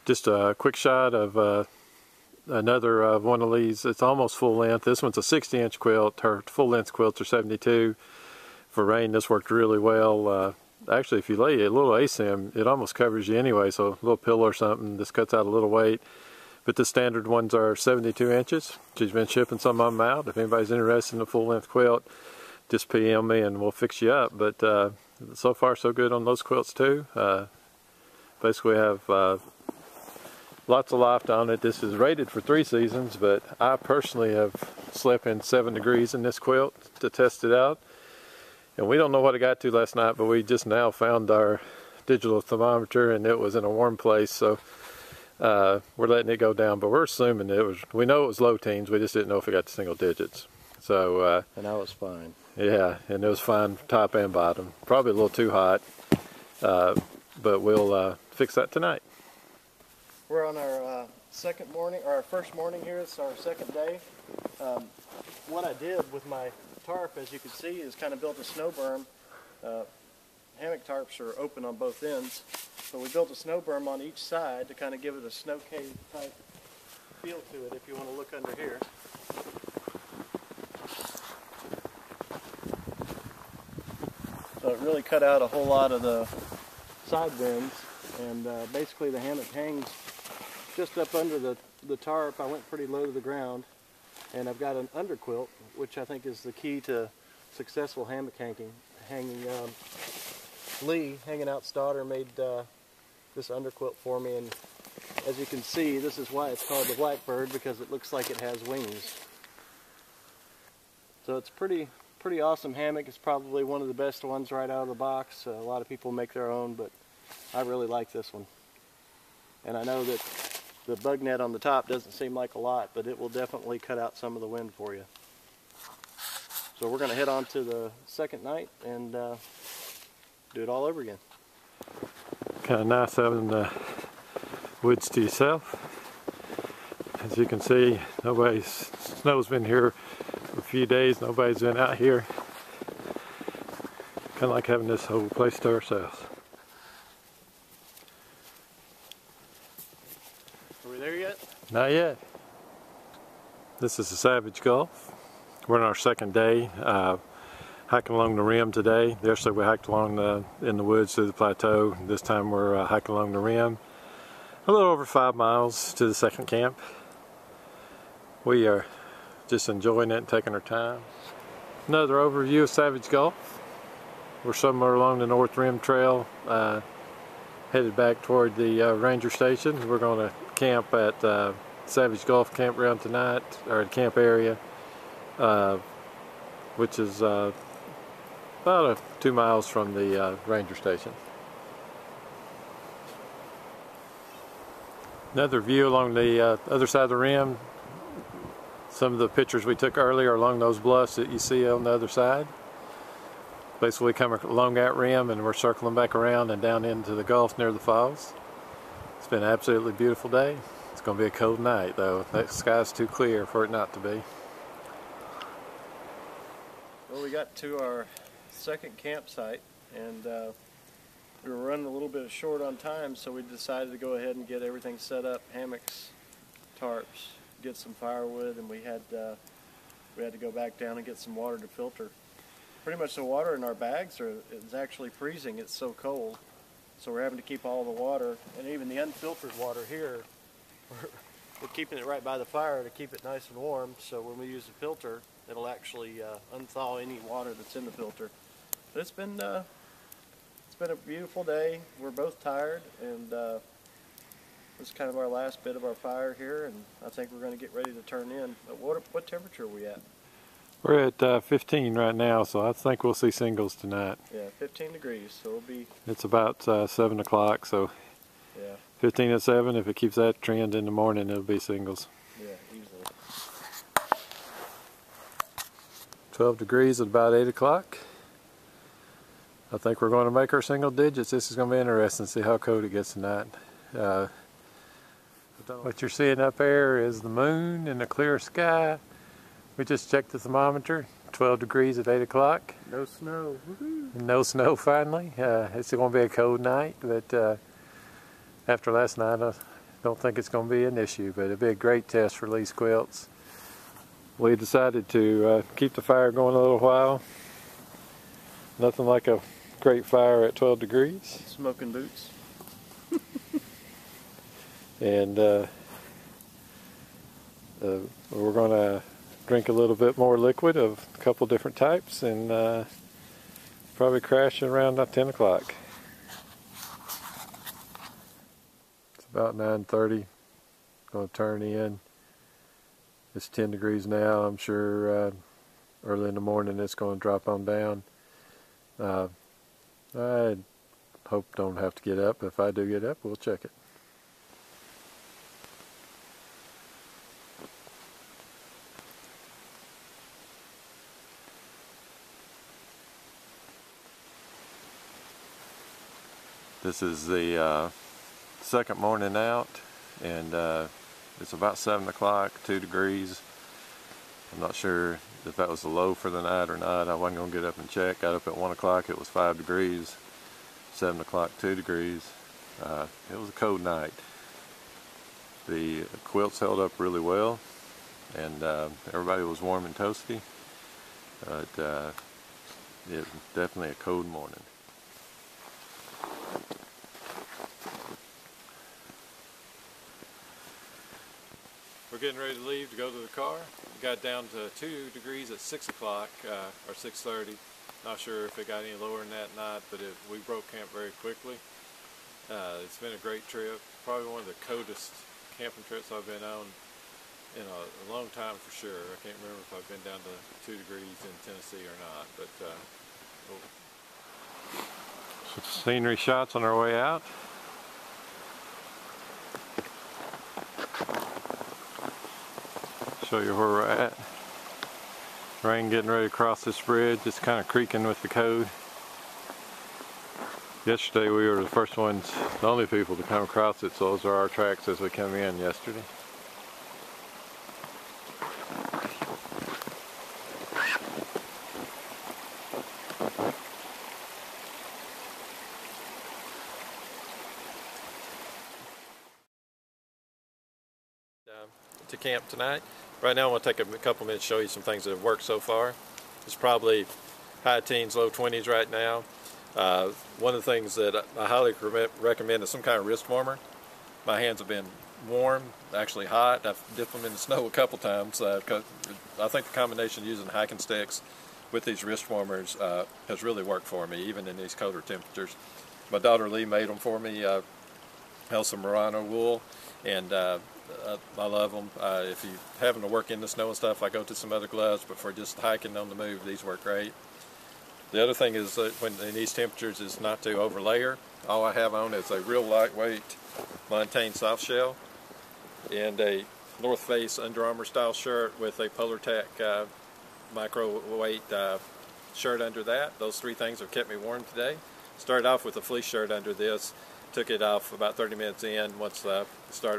Just a quick shot of another one of these. It's almost full length. This one's a 60-inch quilt. Her full length quilts are 72. For rain, this worked really well. Actually, if you lay a little ASIM, it almost covers you anyway, so a little pillow or something. This cuts out a little weight. But the standard ones are 72 inches. She's been shipping some of them out. If anybody's interested in a full length quilt, just PM me and we'll fix you up. But so far so good on those quilts too. Basically have lots of loft on it. This is rated for 3 seasons, but I personally have slept in 7 degrees in this quilt to test it out. And we don't know what it got to last night, but we just now found our digital thermometer and it was in a warm place, so we're letting it go down. But we're assuming we know it was low teens, we just didn't know if it got to single digits. So and I was fine. Yeah, and it was fine top and bottom. Probably a little too hot, but we'll fix that tonight. We're on our second morning, or our first morning here. It's our second day. What I did with my tarp, as you can see, is kind of built a snow berm. Hammock tarps are open on both ends, so we built a snow berm on each side to kind of give it a snow cave type feel to it if you want to look under here. So it really cut out a whole lot of the side winds, and basically the hammock hangs just up under the tarp. I went pretty low to the ground, and I've got an underquilt, which I think is the key to successful hammock hanging. Lee, Hanging Out's daughter, made this underquilt for me, and as you can see, this is why it's called the Blackbird, because it looks like it has wings. So it's pretty awesome hammock. It's probably one of the best ones right out of the box. A lot of people make their own, but I really like this one. And I know that the bug net on the top doesn't seem like a lot, but it will definitely cut out some of the wind for you. So we're going to head on to the second night and do it all over again. Kind of nice having the woods to yourself. As you can see, snow's been here for a few days. Nobody's been out here. Kind of like having this whole place to ourselves. Are we there yet? Not yet. This is the Savage Gulf. We're on our second day hiking along the rim today. Yesterday we hiked along in the woods through the plateau. This time we're hiking along the rim. A little over 5 miles to the second camp. We are just enjoying it and taking our time. Another overview of Savage Gulf. We're somewhere along the North Rim Trail, headed back toward the ranger station. We're going to camp at Savage Gulf Campground tonight, or the camp area, which is about 2 miles from the ranger station. Another view along the other side of the rim. Some of the pictures we took earlier along those bluffs that you see on the other side. Basically we come along that rim and we're circling back around and down into the Gulf near the falls. It's been an absolutely beautiful day. It's going to be a cold night though. The sky's too clear for it not to be. Well, we got to our second campsite, and we were running a little bit short on time, so we decided to go ahead and get everything set up, hammocks, tarps, get some firewood, and we had to go back down and get some water to filter. Pretty much the water in our bags is actually freezing. It's so cold, so we're having to keep all the water, and even the unfiltered water here, we're keeping it right by the fire to keep it nice and warm, so when we use the filter, it'll actually unthaw any water that's in the filter. But it's been a beautiful day. We're both tired, and this is kind of our last bit of our fire here, and I think we're going to get ready to turn in. But what temperature are we at? We're at 15 right now, so I think we'll see singles tonight. Yeah, 15 degrees, so it'll be... It's about 7 o'clock, so yeah. 15 at 7, if it keeps that trend in the morning, it'll be singles. Yeah, easily. 12 degrees at about 8 o'clock. I think we're going to make our single digits. This is going to be interesting to see how cold it gets tonight. What you're seeing up there is the moon and a clear sky. We just checked the thermometer, 12 degrees at 8 o'clock. No snow. Woohoo. No snow finally. It's going to be a cold night, but after last night, don't think it's going to be an issue, but it'd be a great test for lease quilts. We decided to keep the fire going a little while. Nothing like a great fire at 12 degrees. Smoking boots. And we're going to drink a little bit more liquid of a couple different types and probably crash around 10 o'clock. It's about 9:30. Going to turn in. It's 10 degrees now. I'm sure early in the morning it's going to drop on down. I hope don't have to get up. If I do get up, we'll check it. This is the second morning out, and it's about 7 o'clock, 2 degrees. I'm not sure if that was the low for the night or not. I wasn't going to get up and check. Got up at 1 o'clock, it was 5 degrees. 7 o'clock, 2 degrees. It was a cold night. The quilts held up really well, and everybody was warm and toasty. But it was definitely a cold morning. We're getting ready to leave to go to the car. We got down to 2 degrees at 6 o'clock or 6:30. Not sure if it got any lower than that night, but we broke camp very quickly. It's been a great trip. Probably one of the coldest camping trips I've been on in a long time for sure. I can't remember if I've been down to 2 degrees in Tennessee or not. But some scenery shots on our way out. Show you where we're at. Rain getting ready to cross this bridge. It's kind of creaking with the code. Yesterday we were the first ones, the only people to come across it, so those are our tracks as we come in yesterday. To camp tonight. Right now I want to take a couple minutes to show you some things that have worked so far. It's probably high teens, low 20s right now. One of the things that I highly recommend is some kind of wrist warmer. My hands have been warm, actually hot. I've dipped them in the snow a couple times. I think the combination using hiking sticks with these wrist warmers has really worked for me, even in these colder temperatures. My daughter Lee made them for me. Held some Merino wool, and I love them. If you're having to work in the snow and stuff, I go to some other gloves, but for just hiking on the move, these work great. The other thing is that when in these temperatures is not to over layer. All I have on is a real lightweight Montane soft shell and a North Face Under Armour style shirt with a Polartec micro weight shirt under that. Those three things have kept me warm today. Started off with a fleece shirt under this. Took it off about 30 minutes in once the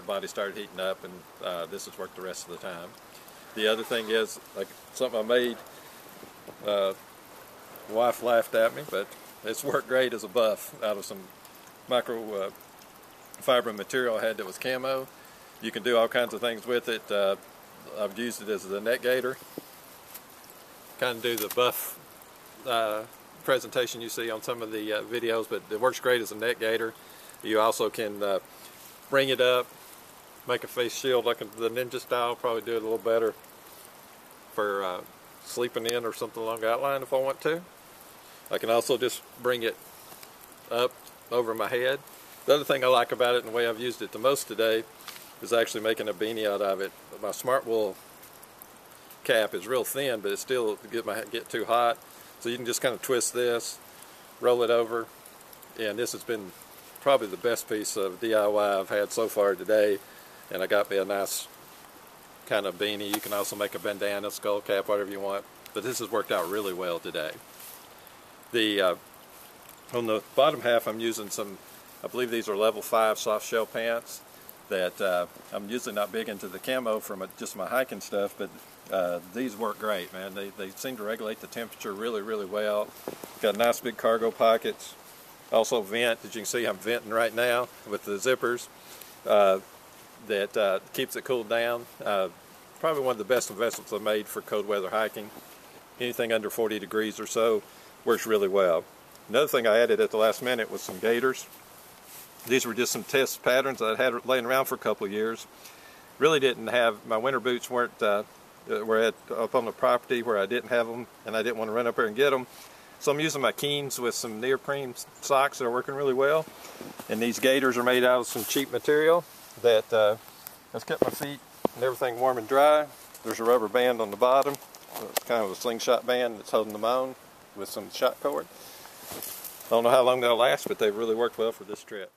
body started heating up, and this has worked the rest of the time. The other thing is, like something I made, my wife laughed at me, but it's worked great as a buff out of some micro fiber material I had that was camo. You can do all kinds of things with it. I've used it as a net gaiter. Kind of do the buff presentation you see on some of the videos, but it works great as a net gaiter. You also can bring it up, make a face shield like the ninja style, probably do it a little better for sleeping in or something along that line if I want to. I can also just bring it up over my head. The other thing I like about it and the way I've used it the most today is actually making a beanie out of it. My Smart Wool cap is real thin, but it still get too hot. So you can just kind of twist this, roll it over, and this has been probably the best piece of DIY I've had so far today. And I got me a nice kind of beanie. You can also make a bandana, skull cap, whatever you want. But this has worked out really well today. On the bottom half I'm using some, I believe these are level 5 soft shell pants that I'm usually not big into the camo from just my hiking stuff, but these work great, man. They seem to regulate the temperature really, really well. Got nice big cargo pockets. Also vent, as you can see I'm venting right now with the zippers. that keeps it cooled down. Probably one of the best investments I've made for cold weather hiking. Anything under 40 degrees or so works really well. Another thing I added at the last minute was some gaiters. These were just some test patterns that I had laying around for a couple of years. Really didn't have, my winter boots were up on the property where I didn't have them, and I didn't want to run up there and get them. So I'm using my Keens with some neoprene socks that are working really well. And these gaiters are made out of some cheap material that has kept my feet and everything warm and dry. There's a rubber band on the bottom. It's kind of a slingshot band that's holding them on with some shot cord. I don't know how long they'll last, but they've really worked well for this trip.